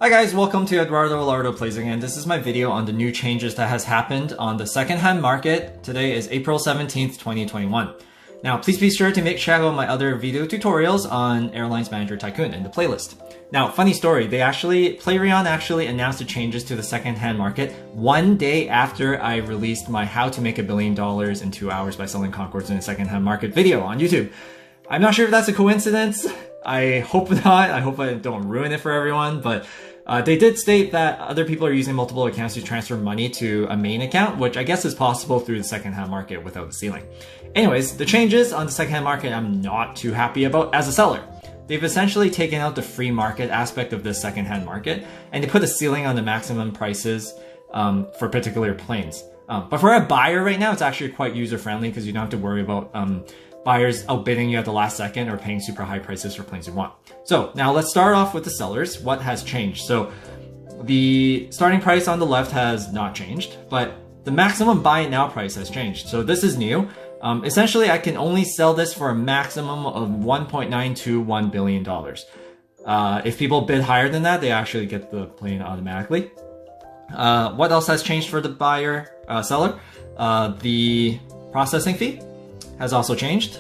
Hi guys, welcome to Eduardo Lardo Plays again. This is my video on the new changes that has happened on the secondhand market. Today is April 17th, 2021. Now, please be sure to check out my other video tutorials on Airlines Manager Tycoon in the playlist. Now, funny story, Playrion actually announced the changes to the secondhand market one day after I released my How to Make $1 Billion in 2 Hours by Selling Concords in a Secondhand Market video on YouTube. I'm not sure if that's a coincidence. I hope not. I hope I don't ruin it for everyone, but they did state that other people are using multiple accounts to transfer money to a main account, which I guess is possible through the secondhand market without the ceiling. Anyways, the changes on the secondhand market I'm not too happy about as a seller. They've essentially taken out the free market aspect of this secondhand market, and they put a ceiling on the maximum prices for particular planes. But for a buyer right now, it's actually quite user-friendly because you don't have to worry about buyers outbidding you at the last second or paying super high prices for planes you want. So now let's start off with the sellers. What has changed? So the starting price on the left has not changed, but the maximum buy it now price has changed. So this is new. Essentially, I can only sell this for a maximum of $1.921 billion. If people bid higher than that, they actually get the plane automatically. What else has changed for the seller? The processing fee has also changed.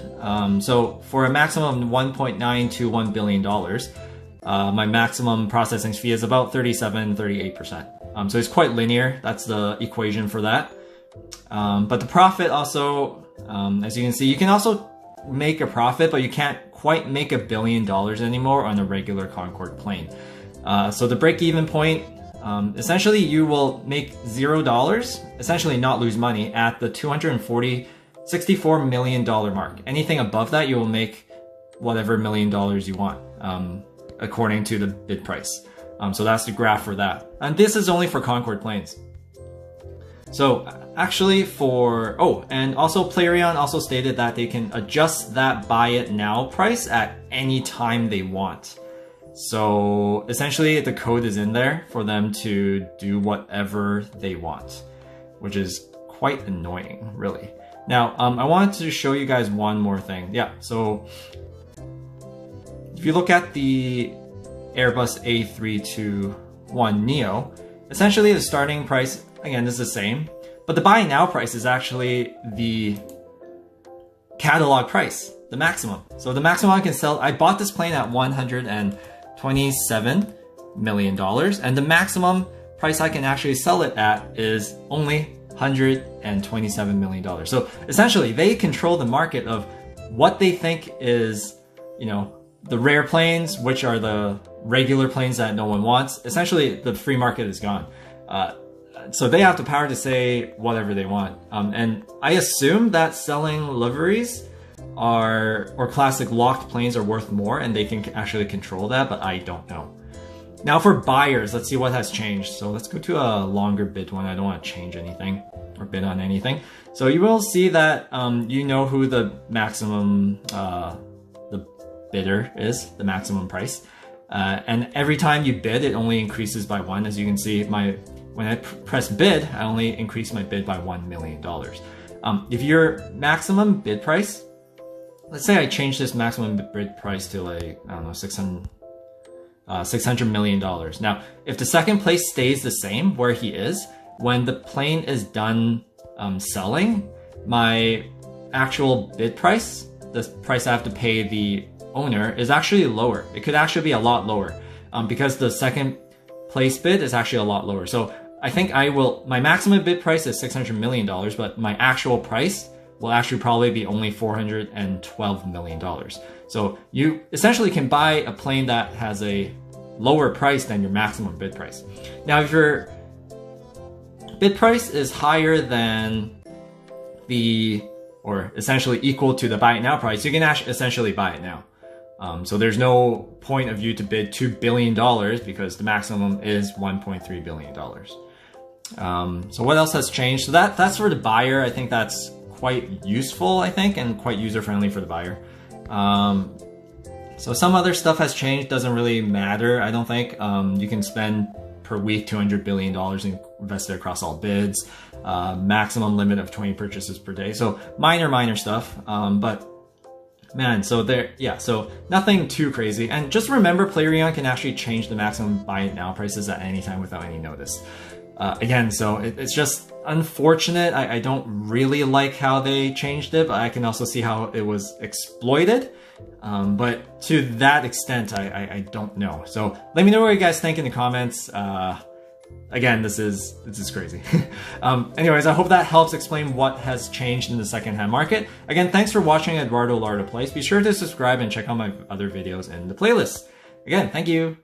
So for a maximum of $1.921 billion, my maximum processing fee is about 38%. So it's quite linear. That's the equation for that. But the profit also, as you can see, you can also make a profit, but you can't quite make $1 billion anymore on a regular Concorde plane. So the break-even point, essentially you will make $0, essentially not lose money at the $64 million mark. Anything above that, you will make whatever $1 million you want, according to the bid price. So that's the graph for that. And this is only for Concorde planes. So actually and also Playrion also stated that they can adjust that buy it now price at any time they want. So essentially the code is in there for them to do whatever they want, which is quite annoying, really. Now, I wanted to show you guys one more thing. Yeah, so if you look at the Airbus A321neo, essentially the starting price, again, is the same, but the buy now price is actually the catalog price, the maximum. So the maximum I can sell, I bought this plane at $127 million, and the maximum price I can actually sell it at is only $127 million. So essentially, they control the market of what they think is, the rare planes, which are the regular planes that no one wants. Essentially, the free market is gone. So they have the power to say whatever they want. And I assume that selling liveries or classic locked planes are worth more, and they can actually control that, but I don't know. Now for buyers, let's see what has changed. So let's go to a longer bid one. I don't want to change anything or bid on anything. So you will see that you know who the maximum, the bidder is, the maximum price. And every time you bid, it only increases by 1. As you can see, when I press bid, I only increase my bid by $1 million. If your maximum bid price, let's say I change this maximum bid price to like, I don't know, $600 million. Now, if the second place stays the same where he is, when the plane is done selling, my actual bid price, the price I have to pay the owner, is actually lower. It could actually be a lot lower because the second place bid is actually a lot lower. So I think my maximum bid price is $600 million, but my actual price will actually probably be only $412 million. So you essentially can buy a plane that has a lower price than your maximum bid price. Now, if your bid price is higher than or essentially equal to the buy it now price, you can actually essentially buy it now. So there's no point of you to bid $2 billion because the maximum is $1.3 billion. So what else has changed? So that's for the buyer. I think that's quite useful, and quite user-friendly for the buyer. So some other stuff has changed, doesn't really matter, I don't think. You can spend per week $200 billion invested across all bids, maximum limit of 20 purchases per day. So minor stuff, but Man, so there, yeah, so nothing too crazy. And just remember, Playrion can actually change the maximum buy it now prices at any time without any notice. Again, so it's just unfortunate. I don't really like how they changed it, but I can also see how it was exploited. But to that extent, I don't know. So let me know what you guys think in the comments. Again, this is crazy. Anyways, I hope that helps explain what has changed in the secondhand market. Again, thanks for watching Eduardo Larda Plays. Be sure to subscribe and check out my other videos in the playlist. Again, thank you.